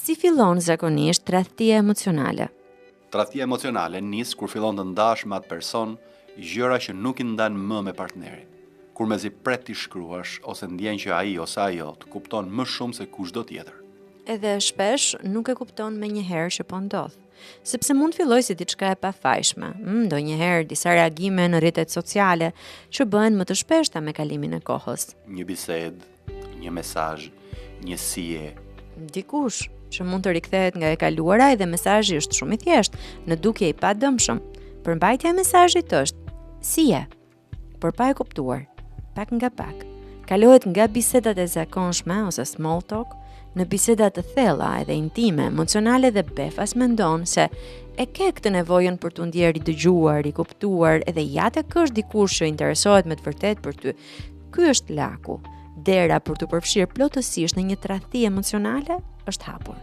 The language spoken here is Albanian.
Si fillon zakonisht tradhtia emocionale? Tradhtia emocionale nis kur fillon të ndash me atë person gjëra që nuk i ndan më me partnerin. Kur mezi pret t'i shkruash ose ndjen që ai ose ajo të kupton më shumë se kushdo tjetër. Edhe shpesh nuk e kupton me njëherë që po ndodh, sepse mund filloj si diçka e pafajshme, ndonjëherë disa reagime në rrjetet sociale që bëhen më të shpeshta me kalimin e kohës. Një bisedë, një mesazh, një sije. Dikush që mund të rikthehet nga e kaluara edhe mesazhi është shumë i thjeshtë, në dukje i padëmshëm. Përmbajtja e mesazhit është si je, por pa e kuptuar, pak nga pak. Kalohet nga bisedat e zakonshme ose small talk në biseda të thella edhe intime, emocionale dhe befas mendon se e ke këtë nevojën për të ndjerë i dëgjuar, i kuptuar edhe ja tek është dikush që interesohet me të vërtet për ty. Ky është laku. Dera për të përfshirë plotësisht në një tradhti emocionale është hapur.